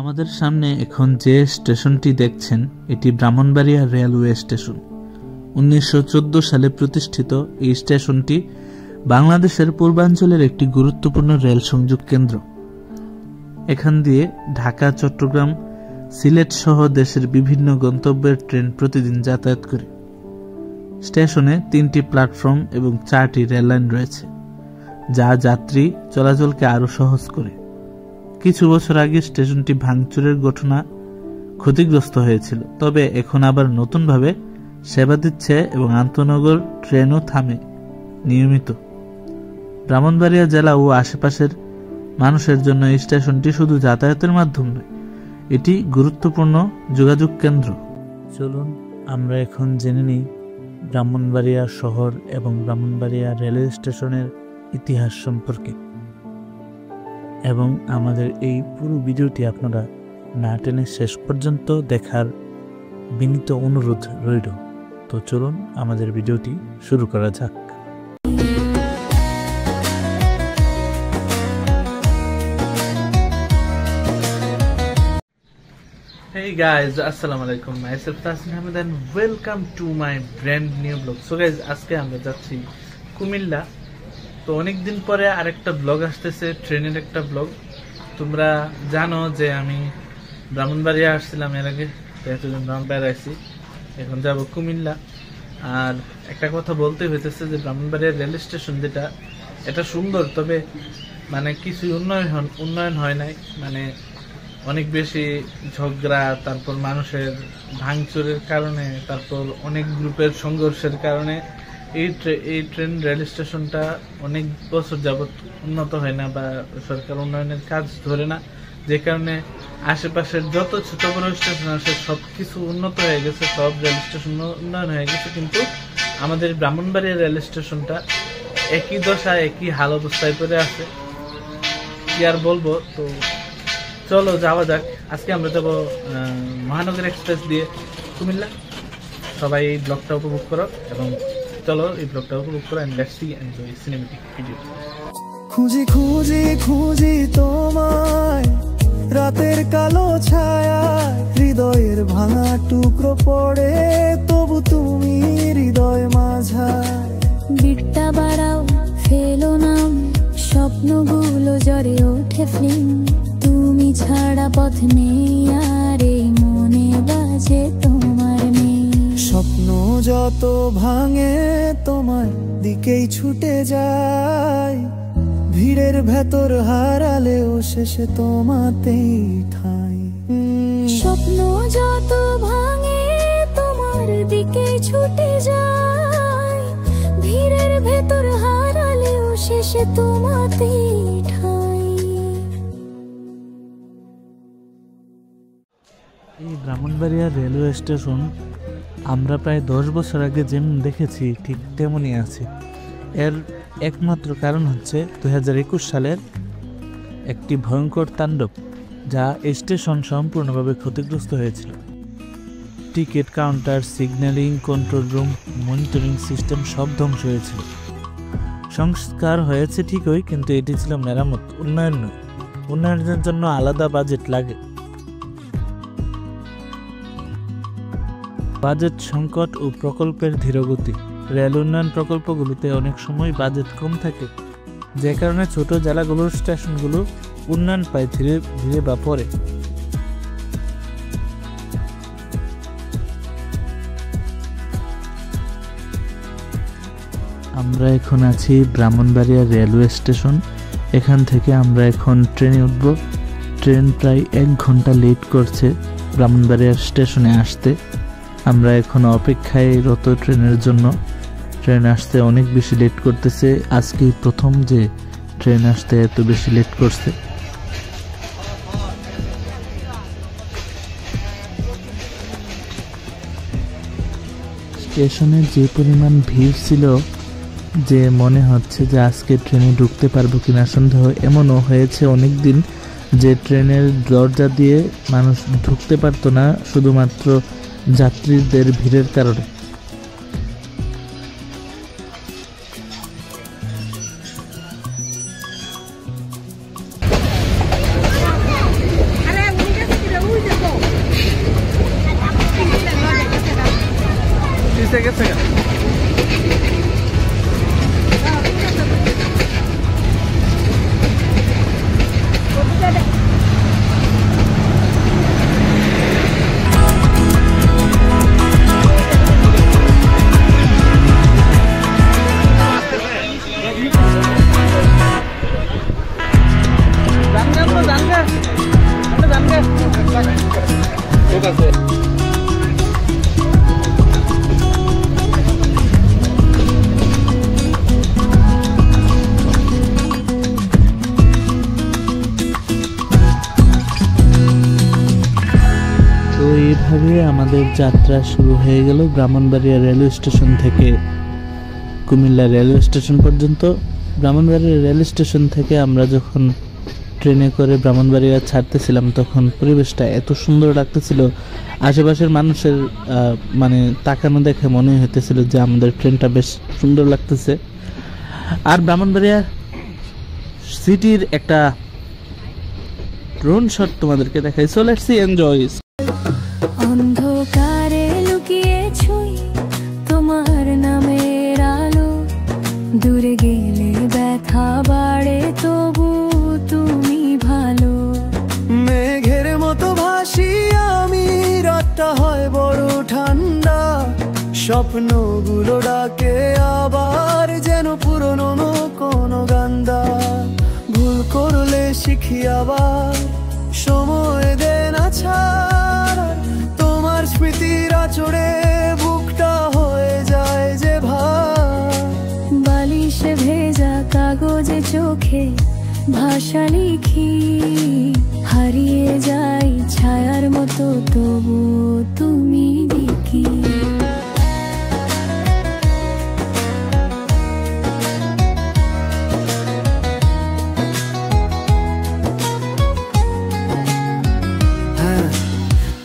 আমাদের সামনে এখন যে স্টেশনটি দেখছেন এটি ব্রাহ্মণবাড়িয়া রেলওয়ে স্টেশন। 1914 সালে প্রতিষ্ঠিত এই স্টেশনটি বাংলাদেশের পূর্বাঞ্চলের একটি গুরুত্বপূর্ণ রেল সংযোগ কেন্দ্র। এখান দিয়ে ঢাকা, চট্টগ্রাম, সিলেট সহ দেশের বিভিন্ন গন্তব্যের ট্রেন প্রতিদিন যাতায়াত করে। স্টেশনে 3টি প্ল্যাটফর্ম এবং 4টি রেল লাইন রয়েছে, যা যাত্রী চলাচলকে আরও সহজ করে। কিছু বছর আগে স্টেশনটি ভাঙচুরের ঘটনা ক্ষতিগ্রস্ত হয়েছিল, তবে এখন আবার নতুনভাবে সেবা দিচ্ছে এবং আন্তনগর ট্রেনও থামে নিয়মিত। ব্রাহ্মণবাড়িয়া জেলা ও আশেপাশের মানুষের জন্য এই স্টেশনটি শুধু যাতায়াতের মাধ্যম নয়, এটি গুরুত্বপূর্ণ যোগাযোগ কেন্দ্র। চলুন আমরা এখন জেনে নিই ব্রাহ্মণবাড়িয়া শহর এবং ব্রাহ্মণবাড়িয়া রেলওয়ে স্টেশনের ইতিহাস সম্পর্কে, এবং আমাদের এই পুরো ভিডিওটি আপনারা না টেনে শেষ পর্যন্ত দেখার বিনীত অনুরোধ রইল। তো চলুন আমাদের ভিডিওটি শুরু করা যাক। Hey guys, assalamu alaikum. Myself Tasin Ahmed and welcome to my brand new vlog. So guys, আজকে আমরা যাচ্ছি কুমিল্লা। তো অনেকদিন পরে আরেকটা ব্লগ আসতেছে, ট্রেনের একটা ব্লগ। তোমরা জানো যে আমি ব্রাহ্মণবাড়িয়া আসছিলাম এর আগে, এতদিন ব্রাহ্মণবাড়িয়া আসছি, এখন যাব কুমিল্লা। আর একটা কথা বলতে হইতেছে যে ব্রাহ্মণবাড়িয়া রেল স্টেশন যেটা, এটা সুন্দর, তবে মানে কিছু উন্নয়ন হয় নাই। মানে অনেক বেশি ঝগড়া, তারপর মানুষের ভাঙচুরের কারণে, তারপর অনেক গ্রুপের সংঘর্ষের কারণে এই ট্রেন রেল স্টেশনটা অনেক বছর যাবৎ উন্নত হয় না বা সরকার উন্নয়নের কাজ ধরে না, যে কারণে আশেপাশের যত ছোট বড় স্টেশন আছে সব কিছু উন্নত হয়ে গেছে, সব রেল স্টেশন উন্নয়ন হয়ে গেছে, কিন্তু আমাদের ব্রাহ্মণবাড়িয়া রেল স্টেশনটা একই দশা, একই হাল অবস্থায় পড়ে আছে। কি আর বলবো, তো চলো যাওয়া যাক। আজকে আমরা যাবো মহানগর এক্সপ্রেস দিয়ে কুমিল্লা। সবাই এই ব্লগটা উপভোগ করো এবং চলো এই ব্লগটা উপভোগ করো। And let's see enjoy cinematic video. খুঁজি খুঁজি খুঁজি তোমায় রাতের কালো ছায়ায়, হৃদয়ের ভাঙা টুকরো পড়ে তবু তুমি হৃদয় মাঝায়। বিটটা বাড়াও, ফেলো নাম, স্বপ্নগুলো জ্বরে ওঠে ফ্লিম। তুমি ছাড়া পথ নেই আর এই মনে বাজে তোমার নেই। স্বপ্ন যত ভাঙে তোমার দিকেই ছুটে যায়, ভিড়ের ভেতর হারালেও শেষে তোমাতেই ঠাঁই। স্বপ্ন যত ভাঙে তোমার দিকেই ছুটে যায়, ভিড়ের ভেতর হারালেও শেষে তোমাতেই ঠাঁই। এই ব্রাহ্মণবাড়িয়া রেলওয়ে স্টেশন আমরা প্রায় 10 বছর আগে যেমন দেখেছি ঠিক তেমনই আছে। এর একমাত্র কারণ হচ্ছে 2021 সালের একটি ভয়ঙ্কর তাণ্ডব, যা স্টেশন সম্পূর্ণভাবে ক্ষতিগ্রস্ত হয়েছিল। Ticket counter, signalling, control room, monitoring system সব ধ্বংস হয়েছিল। সংস্কার হয়েছে ঠিকই, কিন্তু এটি ছিল মেরামত, উন্নয়ন নয়। উন্নয়নের জন্য আলাদা বাজেট লাগে। বাজেট সংকট ও প্রকল্পের ধীরগতি। রেল উন্নয়ন প্রকল্পগুলোতে অনেক সময় বাজেট কম থাকে, যে কারণে ছোট জেলাগুলোর স্টেশনগুলো উন্নয়ন পায় ধীরে ধীরে বা পরে। আমরা এখন আছি ব্রাহ্মণবাড়িয়া রেলওয়ে স্টেশন। এখান থেকে আমরা এখন ট্রেনে উঠব। ট্রেন প্রায় 1 ঘন্টা লেট করছে ব্রাহ্মণবাড়িয়া স্টেশনে আসতে। আমরা এখন অপেক্ষায় রত ট্রেনের জন্য। ট্রেন আসতে অনেক বেশি লেট করতেছে। আজকেই প্রথম যে ট্রেন আসতে এত বেশি লেট করছে। স্টেশনে যে পরিমাণ ভিড় ছিল যে মনে হচ্ছে যে আজকে ট্রেনে ঢুকতে পারবো কিনা সন্দেহ। এমনও হয়েছে অনেকদিন যে ট্রেনের দরজা দিয়ে মানুষ ঢুকতে পারতো না, শুধুমাত্র যাত্রীদের ভিড়ের কারণে। গেছে গেছে এইভাবে আমাদের যাত্রা শুরু হয়ে গেল ব্রাহ্মণবাড়িয়া রেলওয়ে স্টেশন থেকে কুমিল্লা রেলওয়ে স্টেশন পর্যন্ত। ব্রাহ্মণবাড়িয়া রেলওয়ে স্টেশন থেকে আমরা যখন ট্রেনে করে ব্রাহ্মণবাড়িয়া ছাড়তেছিলাম তখন পরিবেশটা এত সুন্দর লাগতেছিল, আশেপাশের মানুষের মানে তাকানো দেখে মনে হইতেছিল যে আমাদের ট্রেনটা বেশ সুন্দর লাগতেছে। আর ব্রাহ্মণবাড়িয়া সিটির একটা ড্রোন শট তোমাদেরকে দেখাই, সো লেটস সি এনজয়। অন্ধকারে লুকিয়ে ছুঁই তোমার নামের আলো, দূরে গেলে ব্যথা বাড়ে তবু তুমি ভালো। মেঘের মতো ভাসি আমি, রাতটা হয় বড় ঠান্ডা, স্বপ্নগুলো ডাকে আবার যেন পুরনো কোনো গান্দা। ভুল করলে শিখি আবার, সময় দে না ছাড়, তোমার স্মৃতির আচরে বুকটা হয়ে যায় যে ভার। বালিশে ভেজা কাগজে চোখে ভাষা লিখি, হারিয়ে যাই ছায়ার মতো তবু তুমি দেখি।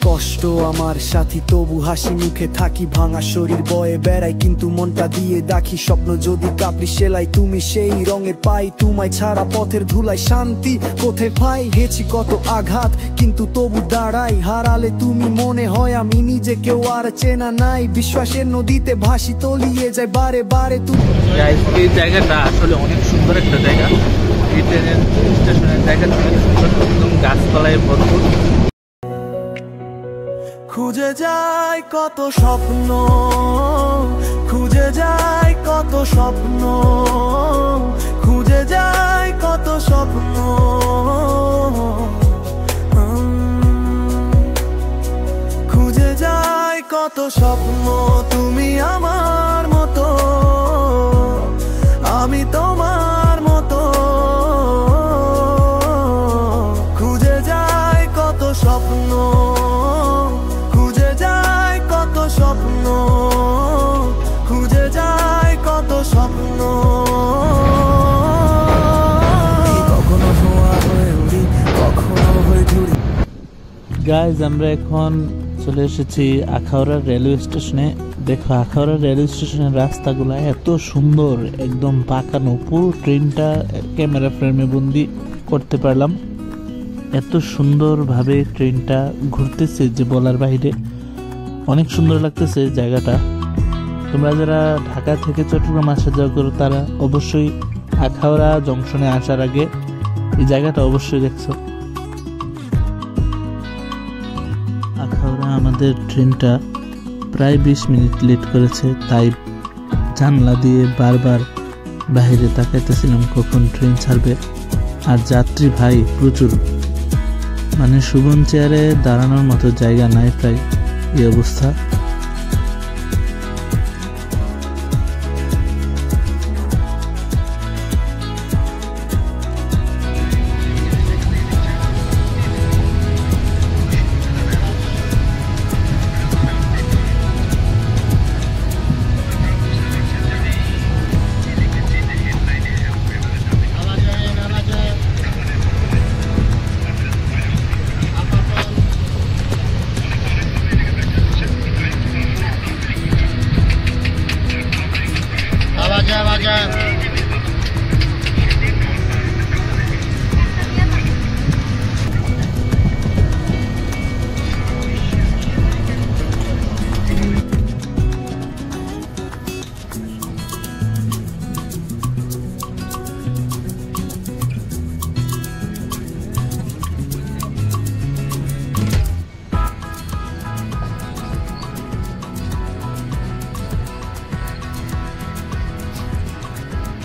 কষ্ট আমার সাথী তবু হাসি মুখে থাকি, ভাঙা শরীর বয়ে বেড়াই কিন্তু মনটা দিয়ে দেখি। স্বপ্ন যদি কাপড়ি সেলাই তুমি সেই রঙের পাই, তোমায় ছাড়া পথের ধুলাই শান্তি কোথায় পাই। হেছি কত আঘাত কিন্তু তবু দাঁড়াই, হারালে তুমি মনে হয় আমি নিজে কেউ আর চেনা নাই। বিশ্বাসের নদীতে ভাসি তলিয়ে যায় বারে বারে তুমি। এই জায়গাটা আসলে অনেক সুন্দর একটা জায়গা, এই ট্রেনের স্টেশনের জায়গাটা অনেক সুন্দর, একদম গাছপালায় ভরপুর। খুঁজে যায় কত স্বপ্ন, খুঁজে যায় কত স্বপ্ন, খুঁজে যায় কত স্বপ্ন, খুঁজে যায় কত স্বপ্ন। তুমি আমার মতো, আমি তোমার মতো, খুঁজে যায় কত স্বপ্ন, স্বপ্ন খুঁজে যায় কত স্বপ্ন। কখনো ধোঁয়া হয়ে উড়ি, কখনো হয়ে ঘুরি। গাইজ আমরা এখন চলে এসেছি আখাউড়া রেলওয়ে স্টেশনে। দেখো আখাউড়া রেলওয়ে স্টেশনের রাস্তাগুলো এত সুন্দর, একদম পাকানো, পুরো ট্রেনটা ক্যামেরা ফ্রেমে বন্দি করতে পারলাম। এত সুন্দরভাবে ট্রেনটা ঘুরতেছে যে বলার বাইরে, অনেক সুন্দর লাগতেছে জায়গাটা। তোমরা যারা ঢাকা থেকে চট্টগ্রাম আসা যাওয়া করো তারা অবশ্যই আখাউড়া জংশনে আসার আগে এই জায়গাটা অবশ্যই দেখছো। আখাউড়া আমাদের ট্রেনটা প্রায় 20 মিনিট লেট করেছে, তাই জানলা দিয়ে বারবার বাইরে তাকাইতেছিলাম কখন ট্রেন ছাড়বে। আর যাত্রী ভাই প্রচুর, মানে শুভন চেয়ারে দাঁড়ানোর মতো জায়গা নাই প্রায়, এই অবস্থা।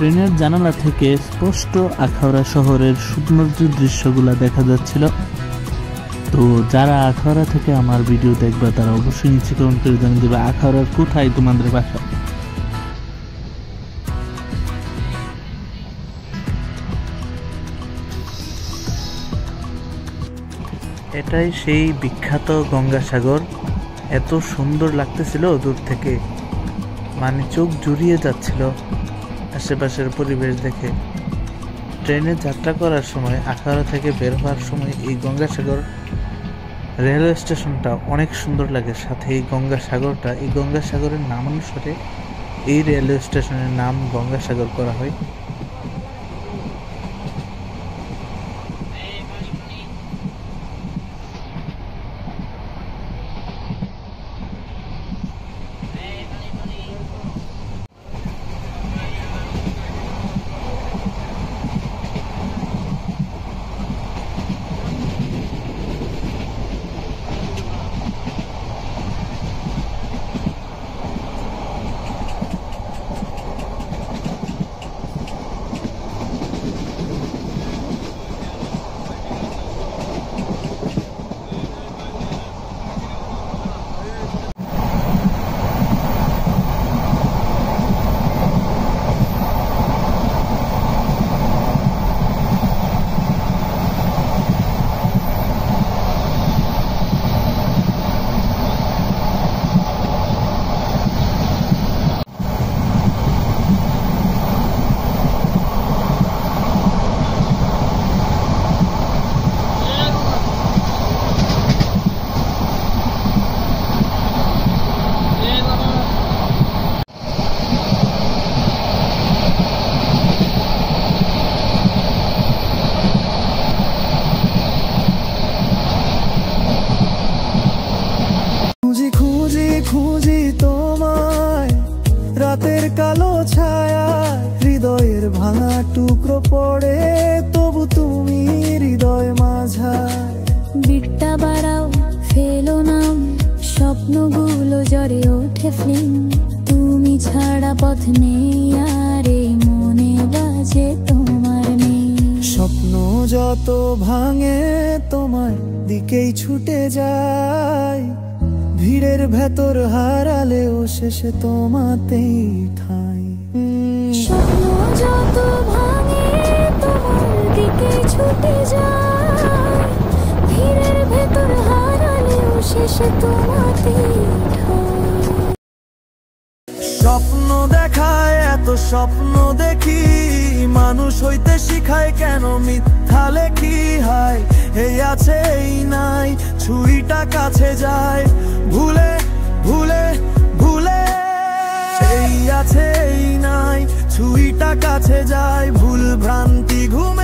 ট্রেনের জানালা থেকে স্পষ্ট আখাউড়া শহরের সৌন্দর্য দৃশ্যগুলো দেখা যাচ্ছিল। তো যারা আখাউড়া থেকে আমার ভিডিও দেখবে তারা অবশ্যই নিচে কমেন্ট করে জানিয়ে দেবে আখাউড়ার কোথায় তোমাদের বাসা। এটাই সেই বিখ্যাত গঙ্গাসাগর। এত সুন্দর লাগতেছিল দূর থেকে, মানে চোখ জুড়িয়ে যাচ্ছিল আশেপাশের পরিবেশ দেখে। ট্রেনে যাত্রা করার সময়, আখাউড়া থেকে বের হওয়ার সময় এই গঙ্গাসাগর রেলওয়ে স্টেশনটা অনেক সুন্দর লাগে। সাথে এই গঙ্গাসাগরটা, এই গঙ্গাসাগরের নাম অনুসারে এই রেলওয়ে স্টেশনের নাম গঙ্গাসাগর করা হয়। খুঁজি তোমায় রাতের কালো ছায়া, হৃদয়ের ভাঙা টুকরো পড়ে তবু তুমি হৃদয় মাঝায়। বিটটা বাড়াও ফেলো নাম, স্বপ্নগুলো জ্বরে ওঠে ফ্লিম। তুমি ছাড়া পথ নেই আর এই মনে বাজে তোমার নেই। স্বপ্ন যত ভাঙে তোমার দিকেই ছুটে যায়, ভিড়ের ভেতর হারালেও শেষে তোমাতেই ঠাঁই। স্বপ্ন যত ভাঙে তোমার দিকে ছুটে যায়, ভিড়ের ভেতর হারালেও শেষে তোমাতেই ঠাঁই। স্বপ্ন দেখায় এত স্বপ্ন দেখি, মানুষ হইতে শিখায় কেন মিথ্যা লেখি। হায় এই আছে এই নাই, ছুরিটা কাছে যায় ভুলে ভুলে ভুলে। এই আছে এই নাই, ছুরিটা কাছে যায় ভুল ভ্রান্তি ঘুমে।